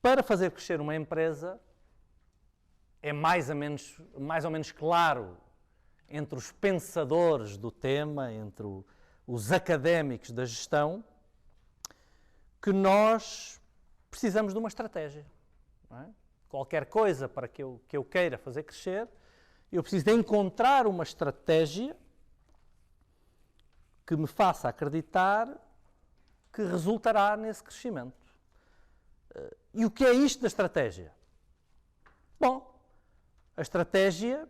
Para fazer crescer uma empresa, é mais ou menos claro entre os pensadores do tema, entre os académicos da gestão, que nós precisamos de uma estratégia. Não é? Qualquer coisa para que eu queira fazer crescer, eu preciso de encontrar uma estratégia que me faça acreditar que resultará nesse crescimento. E o que é isto da estratégia? Bom, a estratégia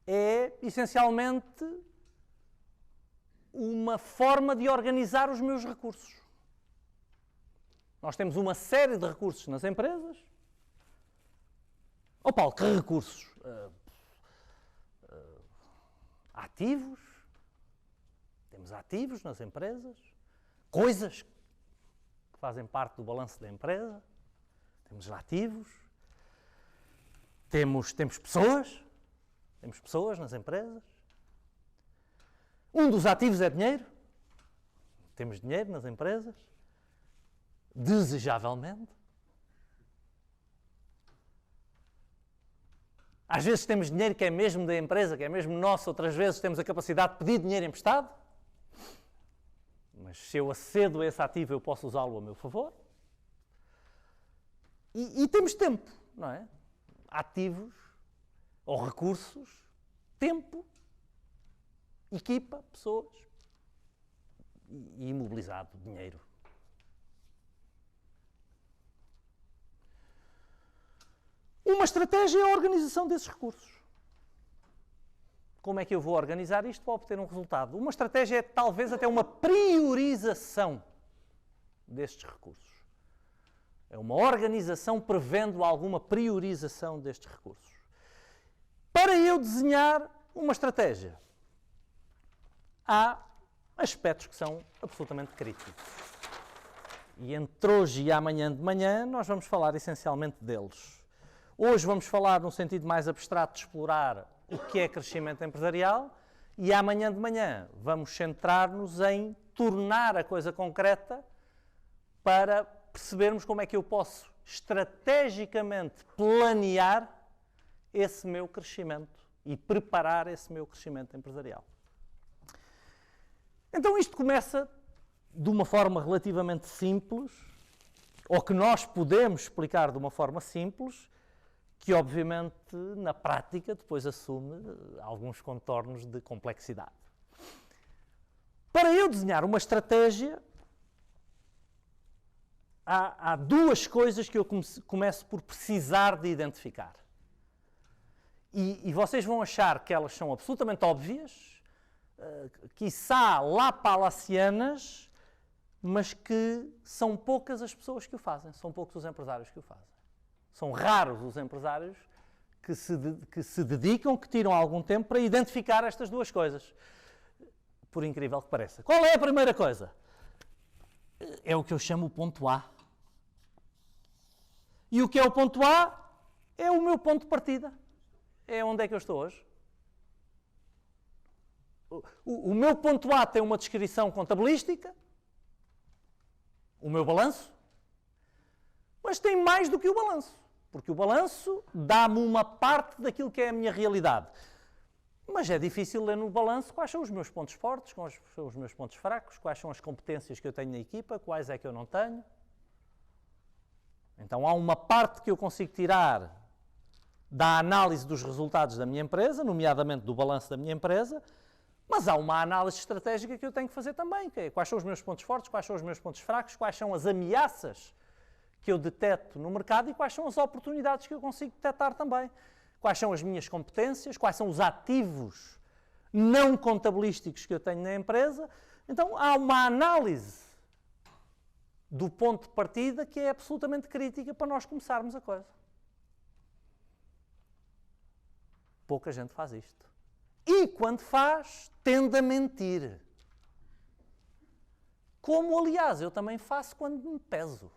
é essencialmente uma forma de organizar os meus recursos. Nós temos uma série de recursos nas empresas. Oh Paulo, que recursos? Ativos. Temos ativos nas empresas. Coisas que fazem parte do balanço da empresa. Temos ativos. Temos pessoas. Temos pessoas nas empresas. Um dos ativos é dinheiro. Temos dinheiro nas empresas. Desejavelmente. Às vezes temos dinheiro que é mesmo da empresa, que é mesmo nosso, outras vezes temos a capacidade de pedir dinheiro emprestado. Mas se eu acedo a esse ativo, eu posso usá-lo a meu favor. E temos tempo, não é? Ativos ou recursos, tempo, equipa, pessoas e imobilizado, dinheiro. Uma estratégia é a organização desses recursos. Como é que eu vou organizar isto para obter um resultado? Uma estratégia é talvez até uma priorização destes recursos. É uma organização prevendo alguma priorização destes recursos. Para eu desenhar uma estratégia, há aspectos que são absolutamente críticos. E entre hoje e amanhã de manhã nós vamos falar essencialmente deles. Hoje vamos falar num sentido mais abstrato de explorar o que é crescimento empresarial e amanhã de manhã vamos centrar-nos em tornar a coisa concreta para percebermos como é que eu posso estrategicamente planear esse meu crescimento e preparar esse meu crescimento empresarial. Então isto começa de uma forma relativamente simples, ou que nós podemos explicar de uma forma simples, que obviamente na prática depois assume alguns contornos de complexidade. Para eu desenhar uma estratégia, há duas coisas que eu começo por precisar de identificar. E vocês vão achar que elas são absolutamente óbvias, quiçá lapalacianas, mas que são poucas as pessoas que o fazem, são poucos os empresários que o fazem. São raros os empresários que se dedicam, que tiram algum tempo para identificar estas duas coisas. Por incrível que pareça. Qual é a primeira coisa? É o que eu chamo o ponto A. E o que é o ponto A? É o meu ponto de partida. É onde é que eu estou hoje. O meu ponto A tem uma descrição contabilística, o meu balanço, mas tem mais do que o balanço. Porque o balanço dá-me uma parte daquilo que é a minha realidade. Mas é difícil ler no balanço quais são os meus pontos fortes, quais são os meus pontos fracos, quais são as competências que eu tenho na equipa, quais é que eu não tenho. Então há uma parte que eu consigo tirar da análise dos resultados da minha empresa, nomeadamente do balanço da minha empresa, mas há uma análise estratégica que eu tenho que fazer também, que é quais são os meus pontos fortes, quais são os meus pontos fracos, quais são as ameaças que eu deteto no mercado e quais são as oportunidades que eu consigo detectar também. Quais são as minhas competências, quais são os ativos não contabilísticos que eu tenho na empresa. Então há uma análise do ponto de partida que é absolutamente crítica para nós começarmos a coisa. Pouca gente faz isto. E quando faz, tende a mentir. Como, aliás, eu também faço quando me peso.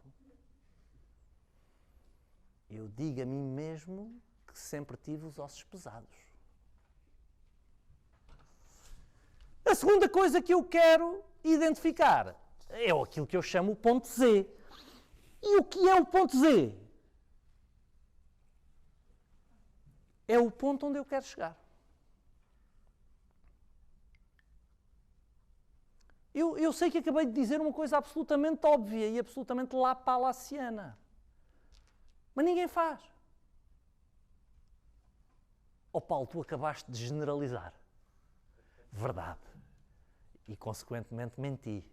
Eu digo a mim mesmo que sempre tive os ossos pesados. A segunda coisa que eu quero identificar é aquilo que eu chamo o ponto Z. E o que é o ponto Z? É o ponto onde eu quero chegar. Eu sei que acabei de dizer uma coisa absolutamente óbvia e absolutamente lapalaciana. Mas ninguém faz. Oh Paulo, tu acabaste de generalizar. Verdade. E, consequentemente, menti.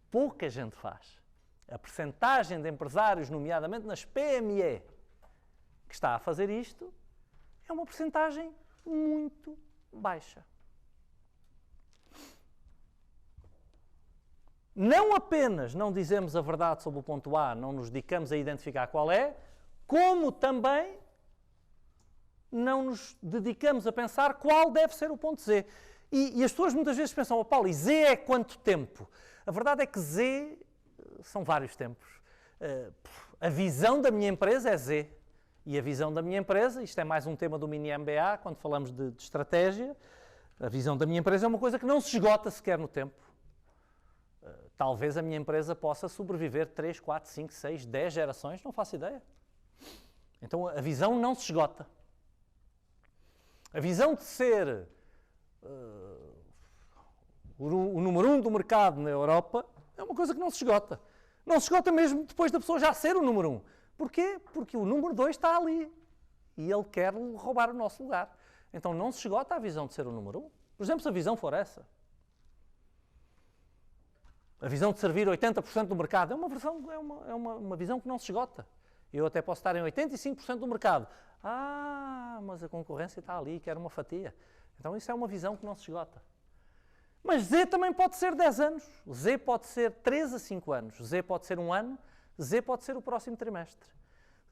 Pouca gente faz. A percentagem de empresários, nomeadamente nas PME, que está a fazer isto, é uma percentagem muito baixa. Não apenas não dizemos a verdade sobre o ponto A, não nos dedicamos a identificar qual é, como também não nos dedicamos a pensar qual deve ser o ponto Z. E as pessoas muitas vezes pensam, oh Paulo, e Z é quanto tempo? A verdade é que Z são vários tempos. A visão da minha empresa é Z. E a visão da minha empresa, isto é mais um tema do mini MBA, quando falamos de estratégia, a visão da minha empresa é uma coisa que não se esgota sequer no tempo. Talvez a minha empresa possa sobreviver 3, 4, 5, 6, 10 gerações, não faço ideia. Então a visão não se esgota. A visão de ser o número 1 do mercado na Europa é uma coisa que não se esgota. Não se esgota mesmo depois da pessoa já ser o número 1. Porquê? Porque o número 2 está ali e ele quer roubar o nosso lugar. Então não se esgota a visão de ser o número 1. Por exemplo, se a visão for essa. A visão de servir 80% do mercado é uma visão que não se esgota. Eu até posso estar em 85% do mercado. Mas a concorrência está ali, quer uma fatia. Então isso é uma visão que não se esgota. Mas Z também pode ser 10 anos. Z pode ser 3 a 5 anos. Z pode ser 1 ano. Z pode ser o próximo trimestre.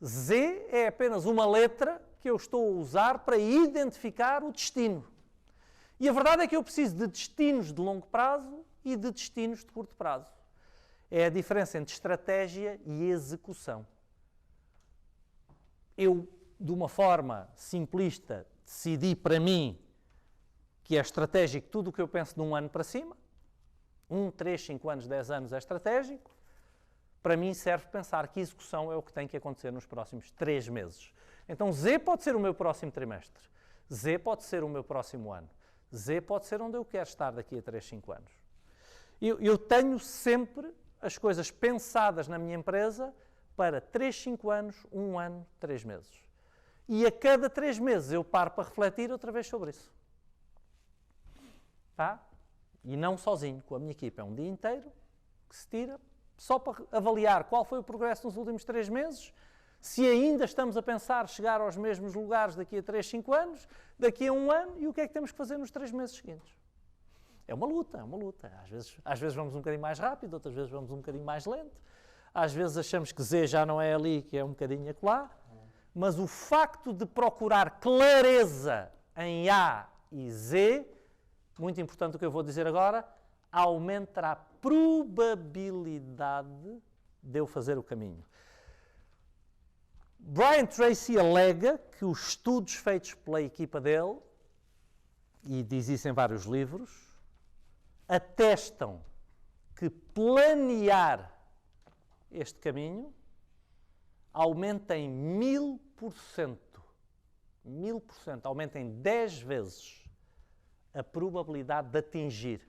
Z é apenas uma letra que eu estou a usar para identificar o destino. E a verdade é que eu preciso de destinos de longo prazo e de destinos de curto prazo. É a diferença entre estratégia e execução. Eu, de uma forma simplista, decidi para mim que é estratégico tudo o que eu penso de 1 ano para cima. 1, 3, 5 anos, 10 anos é estratégico. Para mim serve pensar que execução é o que tem que acontecer nos próximos 3 meses. Então Z pode ser o meu próximo trimestre. Z pode ser o meu próximo ano. Z pode ser onde eu quero estar daqui a 3, 5 anos. Eu tenho sempre as coisas pensadas na minha empresa para 3, 5 anos, 1 ano, 3 meses. E a cada 3 meses eu paro para refletir outra vez sobre isso. Tá? E não sozinho, com a minha equipa. É um dia inteiro que se tira só para avaliar qual foi o progresso nos últimos 3 meses, se ainda estamos a pensar chegar aos mesmos lugares daqui a 3, 5 anos, daqui a 1 ano, e o que é que temos que fazer nos 3 meses seguintes. É uma luta, é uma luta. Às vezes vamos um bocadinho mais rápido, outras vezes vamos um bocadinho mais lento. Às vezes achamos que Z já não é ali, que é um bocadinho acolá. Mas o facto de procurar clareza em A e Z, muito importante o que eu vou dizer agora, aumentará a probabilidade de eu fazer o caminho. Brian Tracy alega que os estudos feitos pela equipa dele, e diz isso em vários livros, atestam que planear este caminho aumenta em 1000%, aumenta em 10 vezes a probabilidade de atingir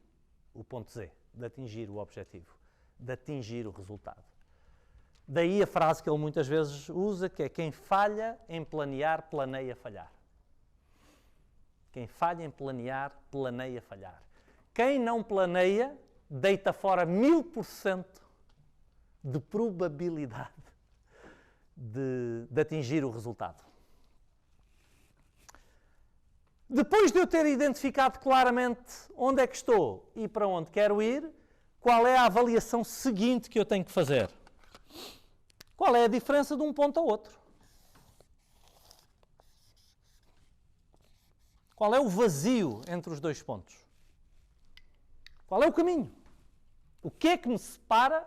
o ponto Z, de atingir o objetivo, de atingir o resultado. Daí a frase que ele muitas vezes usa, que é: quem falha em planear, planeia falhar. Quem falha em planear, planeia falhar. Quem não planeia, deita fora 1000% de probabilidade de atingir o resultado. Depois de eu ter identificado claramente onde é que estou e para onde quero ir, qual é a avaliação seguinte que eu tenho que fazer? Qual é a diferença de um ponto ao outro? Qual é o vazio entre os 2 pontos? Qual é o caminho? O que é que me separa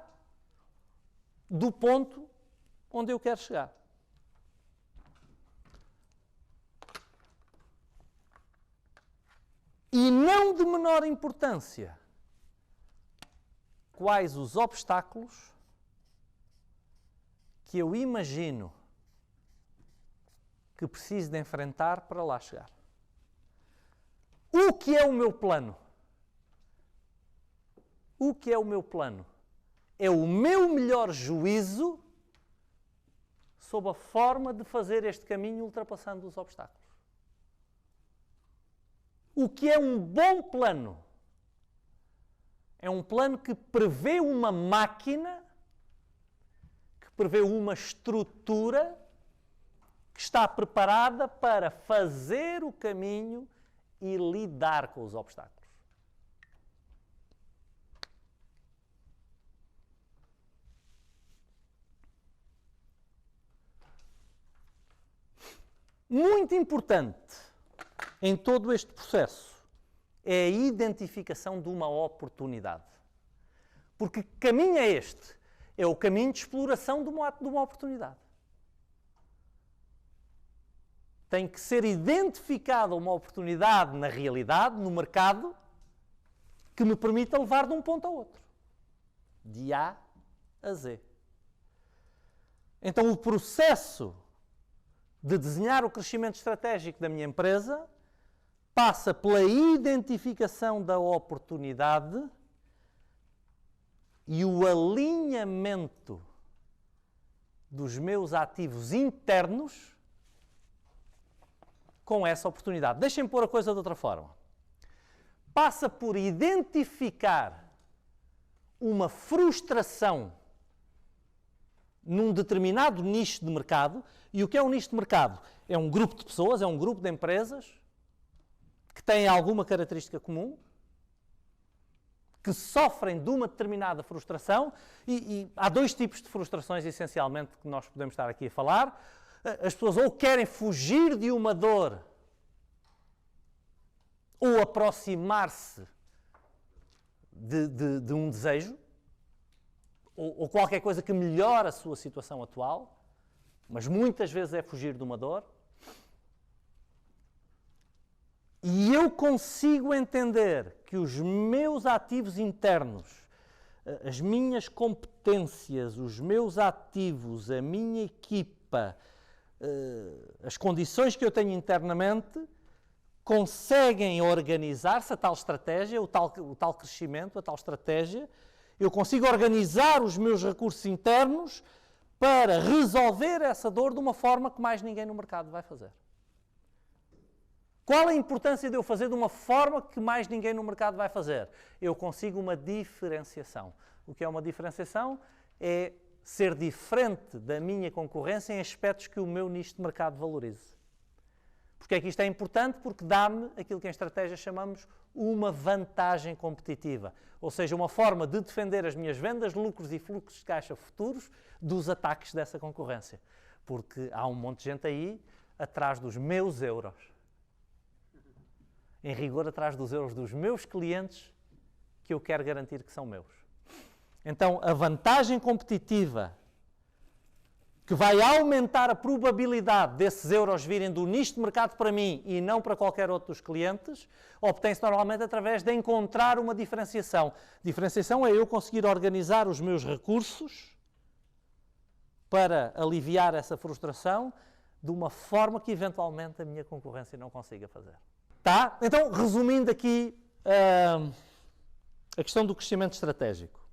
do ponto onde eu quero chegar? E não de menor importância, quais os obstáculos que eu imagino que preciso de enfrentar para lá chegar. O que é o meu plano? O que é o meu plano? É o meu melhor juízo sob a forma de fazer este caminho ultrapassando os obstáculos. O que é um bom plano? É um plano que prevê uma máquina, que prevê uma estrutura que está preparada para fazer o caminho e lidar com os obstáculos. Muito importante em todo este processo é a identificação de uma oportunidade. Porque que caminho é este? É o caminho de exploração de uma oportunidade. Tem que ser identificada uma oportunidade na realidade, no mercado, que me permita levar de um ponto ao outro. De A a Z. Então o processo de desenhar o crescimento estratégico da minha empresa passa pela identificação da oportunidade e o alinhamento dos meus ativos internos com essa oportunidade. Deixem-me pôr a coisa de outra forma. Passa por identificar uma frustração num determinado nicho de mercado. E o que é um nicho de mercado? É um grupo de pessoas, é um grupo de empresas que têm alguma característica comum, que sofrem de uma determinada frustração, e há dois tipos de frustrações, essencialmente, que nós podemos estar aqui a falar. As pessoas ou querem fugir de uma dor, ou aproximar-se de um desejo, ou qualquer coisa que melhore a sua situação atual, mas muitas vezes é fugir de uma dor. E eu consigo entender que os meus ativos internos, as minhas competências, os meus ativos, a minha equipa, as condições que eu tenho internamente, conseguem organizar-se, a tal estratégia, o tal crescimento, a tal estratégia. Eu consigo organizar os meus recursos internos para resolver essa dor de uma forma que mais ninguém no mercado vai fazer. Qual a importância de eu fazer de uma forma que mais ninguém no mercado vai fazer? Eu consigo uma diferenciação. O que é uma diferenciação? É ser diferente da minha concorrência em aspectos que o meu nicho de mercado valorize. Porque é que isto é importante? Porque dá-me aquilo que em estratégia chamamos uma vantagem competitiva. Ou seja, uma forma de defender as minhas vendas, lucros e fluxos de caixa futuros dos ataques dessa concorrência. Porque há um monte de gente aí atrás dos meus euros. Em rigor, atrás dos euros dos meus clientes, que eu quero garantir que são meus. Então, a vantagem competitiva que vai aumentar a probabilidade desses euros virem do nicho de mercado para mim e não para qualquer outro dos clientes, obtém-se normalmente através de encontrar uma diferenciação. Diferenciação é eu conseguir organizar os meus recursos para aliviar essa frustração de uma forma que eventualmente a minha concorrência não consiga fazer. Tá? Então, resumindo aqui a questão do crescimento estratégico.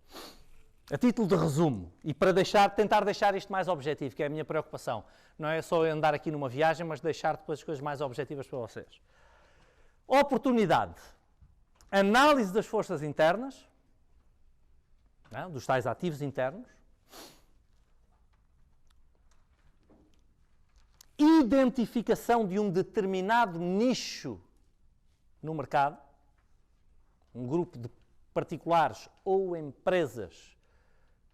A título de resumo, e para tentar deixar isto mais objetivo, que é a minha preocupação, não é só eu andar aqui numa viagem, mas deixar depois as coisas mais objetivas para vocês. Oportunidade. Análise das forças internas, dos tais ativos internos. Identificação de um determinado nicho no mercado, um grupo de particulares ou empresas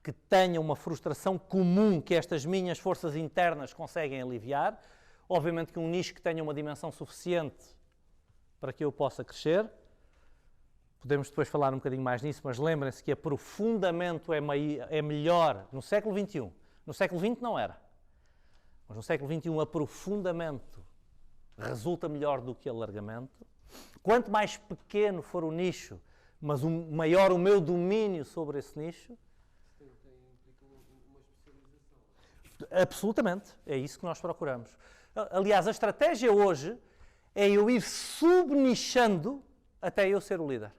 que tenham uma frustração comum que estas minhas forças internas conseguem aliviar. Obviamente que um nicho que tenha uma dimensão suficiente para que eu possa crescer. Podemos depois falar um bocadinho mais nisso, mas lembrem-se que aprofundamento é melhor no século XXI. No século XX não era. Mas no século XXI aprofundamento resulta melhor do que alargamento. Quanto mais pequeno for o nicho, mas maior o meu domínio sobre esse nicho, Absolutamente, é isso que nós procuramos. Aliás, a estratégia hoje é eu ir subnichando até eu ser o líder.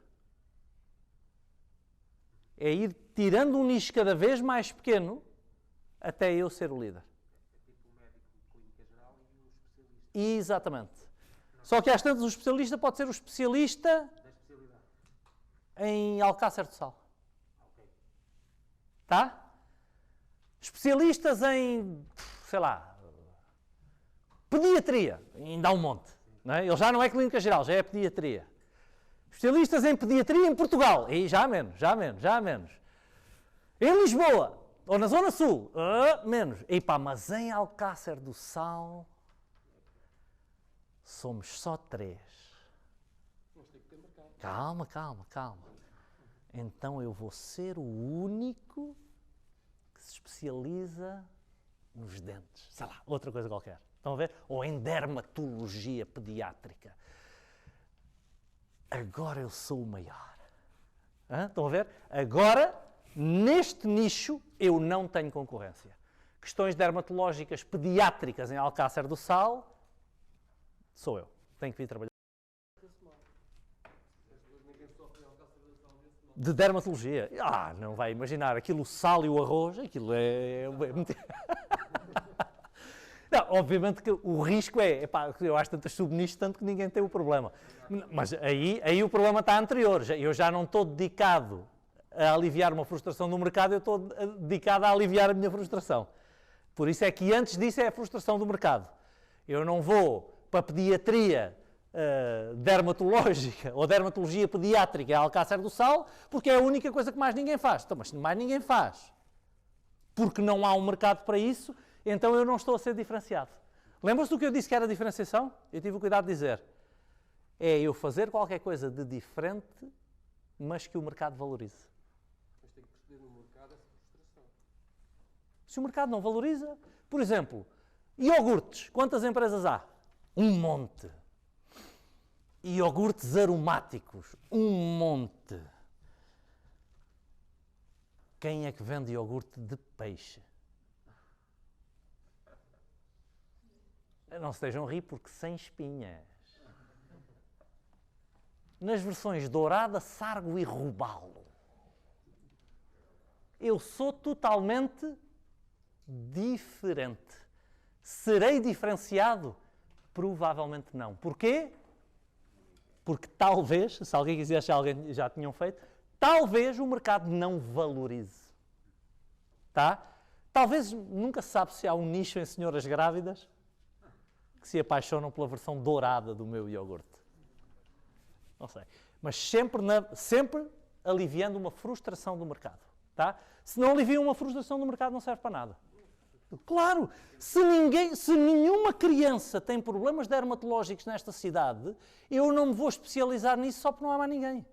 É ir tirando um nicho cada vez mais pequeno até eu ser o líder. É tipo o médico de clínica geral e o especialista. Exatamente. Só que às tantas o especialista pode ser o especialista Da especialidade. em Alcácer do Sal. Ok. Tá? Especialistas em, sei lá, pediatria, ainda há um monte. Não é? Ele já não é clínica geral, já é pediatria. Especialistas em pediatria em Portugal, aí já há menos. Em Lisboa, ou na Zona Sul, menos. Epá, mas em Alcácer do Sal, somos só 3. Mas tem que ter mercado. Calma. Então eu vou ser o único que se especializa nos dentes. Sei lá, outra coisa qualquer. Estão a ver? Ou em dermatologia pediátrica. Agora eu sou o maior. Estão a ver? Agora, neste nicho, eu não tenho concorrência. Questões dermatológicas pediátricas em Alcácer do Sal, sou eu. Tenho que vir trabalhar. De dermatologia. Não vai imaginar. Aquilo, o sal e o arroz, aquilo é... Não, obviamente que o risco eu acho tantas subnichos, tanto que ninguém tem o problema. Mas aí o problema está anterior. Eu já não estou dedicado a aliviar uma frustração do mercado, eu estou dedicado a aliviar a minha frustração. Por isso é que antes disso é a frustração do mercado. Eu não vou para a pediatria dermatológica ou dermatologia pediátrica em Alcácer do Sal, porque é a única coisa que mais ninguém faz. Então, mas se mais ninguém faz, porque não há um mercado para isso, então eu não estou a ser diferenciado. Lembra-se do que eu disse que era diferenciação? Eu tive o cuidado de dizer. É eu fazer qualquer coisa de diferente, mas que o mercado valorize. Mas tem que perceber no mercado essa frustração. Se o mercado não valoriza, por exemplo, iogurtes, quantas empresas há? Um monte. Iogurtes aromáticos, um monte. Quem é que vende iogurte de peixe? Não se estejam a rir porque sem espinhas. Nas versões dourada, sargo e robalo. Eu sou totalmente diferente. Serei diferenciado? Provavelmente não. Porquê? Porque talvez, se alguém quisesse, se alguém já tinham feito, talvez o mercado não valorize. Tá? Talvez, nunca se sabe se há um nicho em senhoras grávidas que se apaixonam pela versão dourada do meu iogurte. Não sei. Mas sempre aliviando uma frustração do mercado. Tá? Se não alivia uma frustração do mercado, não serve para nada. Claro, se nenhuma criança tem problemas dermatológicos nesta cidade, eu não me vou especializar nisso só porque não há mais ninguém.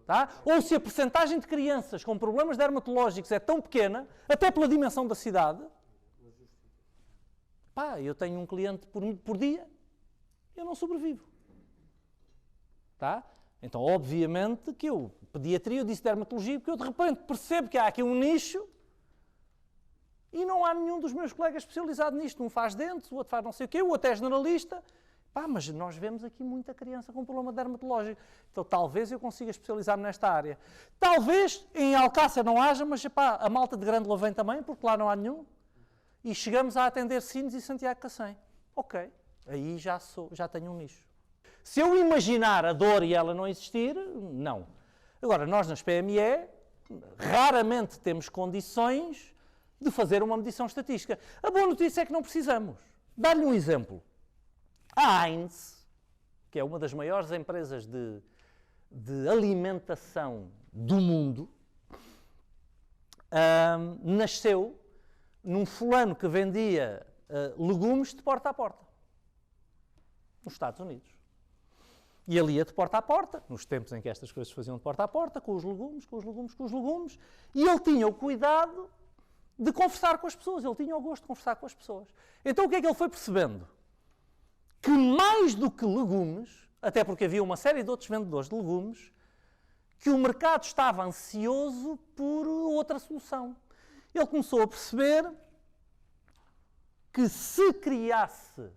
Tá? Ou se a percentagem de crianças com problemas dermatológicos é tão pequena, até pela dimensão da cidade, eu tenho um cliente por dia, eu não sobrevivo. Tá? Então, obviamente que eu, pediatria, eu disse dermatologia, porque eu de repente percebo que há aqui um nicho e não há nenhum dos meus colegas especializado nisto. Um faz dentes, o outro faz não sei o quê, o outro é generalista. Mas nós vemos aqui muita criança com problema dermatológico. Então, talvez eu consiga especializar-me nesta área. Talvez em Alcácer não haja, mas a malta de Grândola vem também, porque lá não há nenhum. E chegamos a atender Sines e Santiago Cacém. Ok, aí já tenho um nicho. Se eu imaginar a dor e ela não existir, não. Agora, nós nas PME raramente temos condições de fazer uma medição estatística. A boa notícia é que não precisamos. Dar-lhe um exemplo. A Heinz, que é uma das maiores empresas de alimentação do mundo, nasceu num fulano que vendia legumes de porta a porta, nos Estados Unidos. E ele ia de porta a porta, nos tempos em que estas coisas se faziam de porta a porta, com os legumes, e ele tinha o cuidado de conversar com as pessoas, ele tinha o gosto de conversar com as pessoas. Então o que é que ele foi percebendo? Que mais do que legumes, até porque havia uma série de outros vendedores de legumes, que o mercado estava ansioso por outra solução. Ele começou a perceber que se criasse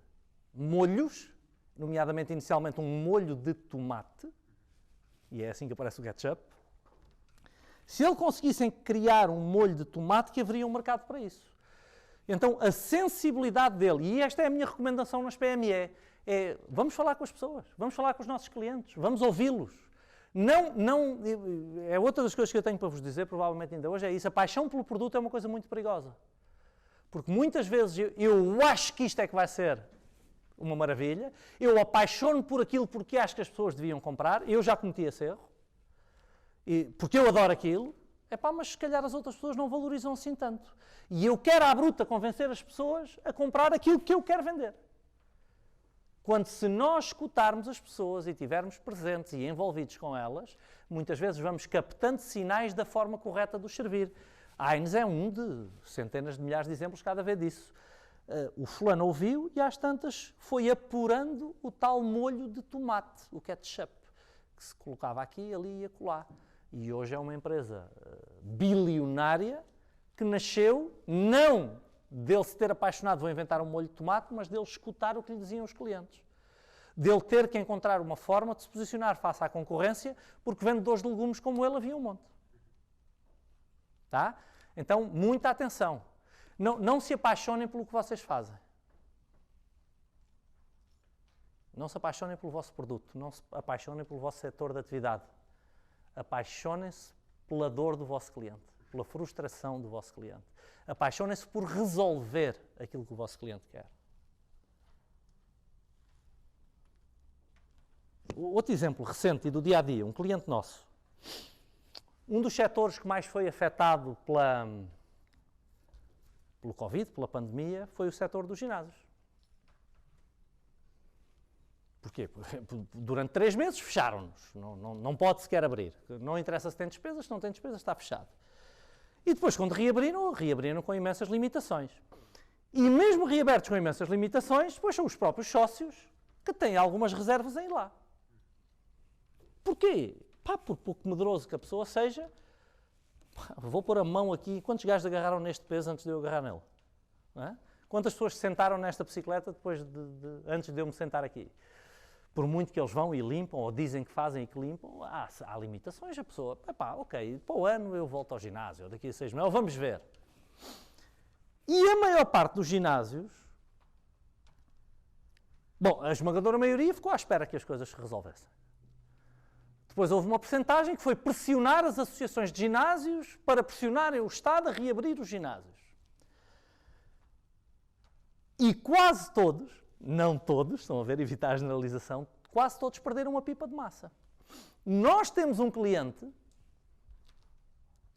molhos, nomeadamente inicialmente um molho de tomate, e é assim que aparece o ketchup, se ele conseguissem criar um molho de tomate, que haveria um mercado para isso. Então, a sensibilidade dele, e esta é a minha recomendação nas PME, é vamos falar com as pessoas, vamos falar com os nossos clientes, vamos ouvi-los. Não, é outra das coisas que eu tenho para vos dizer, provavelmente ainda hoje, é isso. A paixão pelo produto é uma coisa muito perigosa. Porque muitas vezes eu acho que isto é que vai ser uma maravilha, eu apaixono por aquilo porque acho que as pessoas deviam comprar, eu já cometi esse erro, porque eu adoro aquilo, mas se calhar as outras pessoas não valorizam assim tanto. E eu quero à bruta convencer as pessoas a comprar aquilo que eu quero vender. Quando se nós escutarmos as pessoas e estivermos presentes e envolvidos com elas, muitas vezes vamos captando sinais da forma correta de os servir. A Heinz é um de centenas de milhares de exemplos cada vez disso. O fulano ouviu e às tantas foi apurando o tal molho de tomate, o ketchup, que se colocava aqui, ali e acolá. E hoje é uma empresa bilionária que nasceu não dele se ter apaixonado, vou inventar um molho de tomate, mas dele escutar o que lhe diziam os clientes. Dele ter que encontrar uma forma de se posicionar face à concorrência, porque vendedores de legumes como ele havia um monte. Tá? Então, muita atenção. Não se apaixonem pelo que vocês fazem. Não se apaixonem pelo vosso produto, não se apaixonem pelo vosso setor de atividade. Apaixonem-se pela dor do vosso cliente, pela frustração do vosso cliente. Apaixonem-se por resolver aquilo que o vosso cliente quer. Outro exemplo recente e do dia-a-dia, um cliente nosso. Um dos setores que mais foi afetado pelo Covid, pela pandemia, foi o setor dos ginásios. Porquê? Porque durante 3 meses fecharam-nos, não pode sequer abrir. Não interessa se tem despesas, se não tem despesas, está fechado. E depois, quando reabriram com imensas limitações. E mesmo reabertos com imensas limitações, depois são os próprios sócios que têm algumas reservas a ir lá. Porquê? Por pouco medroso que a pessoa seja, vou pôr a mão aqui. Quantos gajos agarraram neste peso antes de eu agarrar nele? Não é? Quantas pessoas se sentaram nesta bicicleta antes de eu me sentar aqui? Por muito que eles vão e limpam, ou dizem que fazem e que limpam, há limitações. A pessoa, ok, para o ano eu volto ao ginásio, ou daqui a 6 meses, vamos ver. E a maior parte dos ginásios, a esmagadora maioria ficou à espera que as coisas se resolvessem. Depois houve uma percentagem que foi pressionar as associações de ginásios para pressionarem o Estado a reabrir os ginásios. E quase todos, não todos, estão a ver, evitar a generalização, quase todos perderam uma pipa de massa. Nós temos um cliente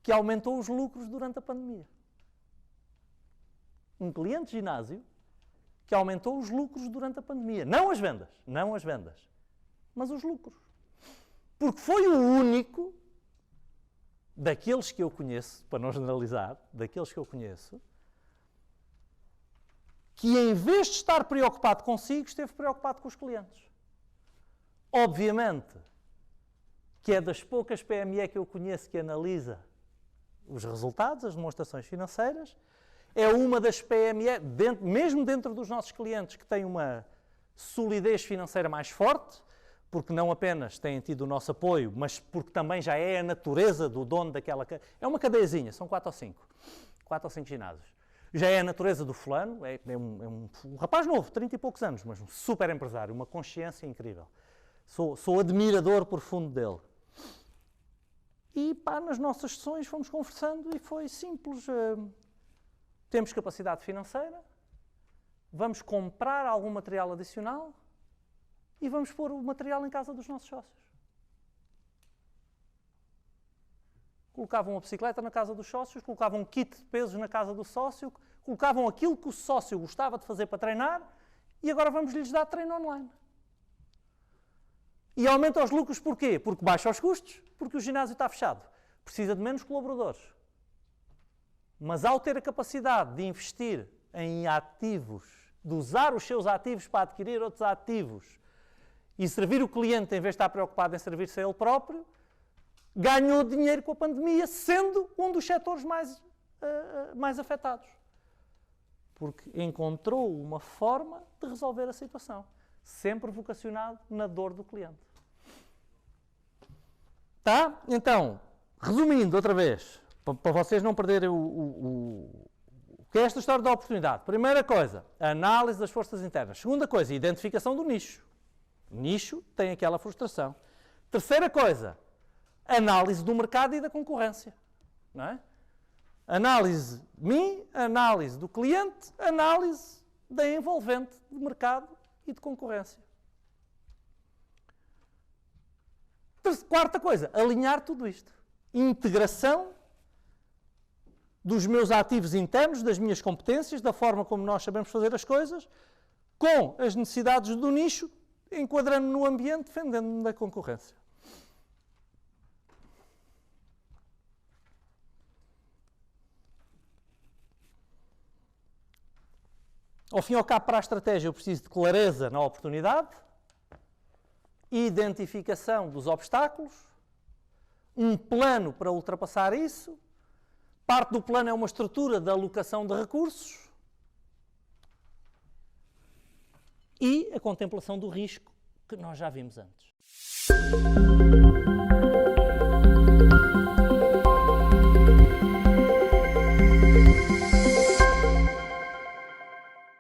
que aumentou os lucros durante a pandemia. Um cliente de ginásio que aumentou os lucros durante a pandemia. Não as vendas, mas os lucros. Porque foi o único daqueles que eu conheço, para não generalizar, daqueles que eu conheço, que em vez de estar preocupado consigo, esteve preocupado com os clientes. Obviamente que é das poucas PME que eu conheço que analisa os resultados, as demonstrações financeiras, é uma das PME, mesmo dentro dos nossos clientes, que tem uma solidez financeira mais forte, porque não apenas têm tido o nosso apoio, mas porque também já é a natureza do dono daquela... É uma cadeiazinha, são 4 ou 5 ginásios. Já é a natureza do fulano, é um rapaz novo, 30 e poucos anos, mas um super empresário, uma consciência incrível. Sou admirador profundo dele. E nas nossas sessões fomos conversando e foi simples. Temos capacidade financeira, vamos comprar algum material adicional e vamos pôr o material em casa dos nossos sócios. Colocavam uma bicicleta na casa dos sócios, colocavam um kit de pesos na casa do sócio, colocavam aquilo que o sócio gostava de fazer para treinar e agora vamos-lhes dar treino online. E aumenta os lucros porquê? Porque baixa os custos, porque o ginásio está fechado. Precisa de menos colaboradores. Mas ao ter a capacidade de investir em ativos, de usar os seus ativos para adquirir outros ativos e servir o cliente em vez de estar preocupado em servir-se a ele próprio, ganhou dinheiro com a pandemia, sendo um dos setores mais mais afetados. Porque encontrou uma forma de resolver a situação, sempre vocacionado na dor do cliente. Tá? Então, resumindo outra vez, para vocês não perderem o que é esta história da oportunidade. Primeira coisa, análise das forças internas. Segunda coisa, identificação do nicho. O nicho tem aquela frustração. Terceira coisa, análise do mercado e da concorrência. Não é? Análise de mim, análise do cliente, análise da envolvente de mercado e de concorrência. Quarta coisa, alinhar tudo isto. Integração dos meus ativos internos, das minhas competências, da forma como nós sabemos fazer as coisas, com as necessidades do nicho, enquadrando-me no ambiente, defendendo-me da concorrência. Ao fim e ao cabo, para a estratégia, eu preciso de clareza na oportunidade, identificação dos obstáculos, um plano para ultrapassar isso. Parte do plano é uma estrutura de alocação de recursos e a contemplação do risco que nós já vimos antes.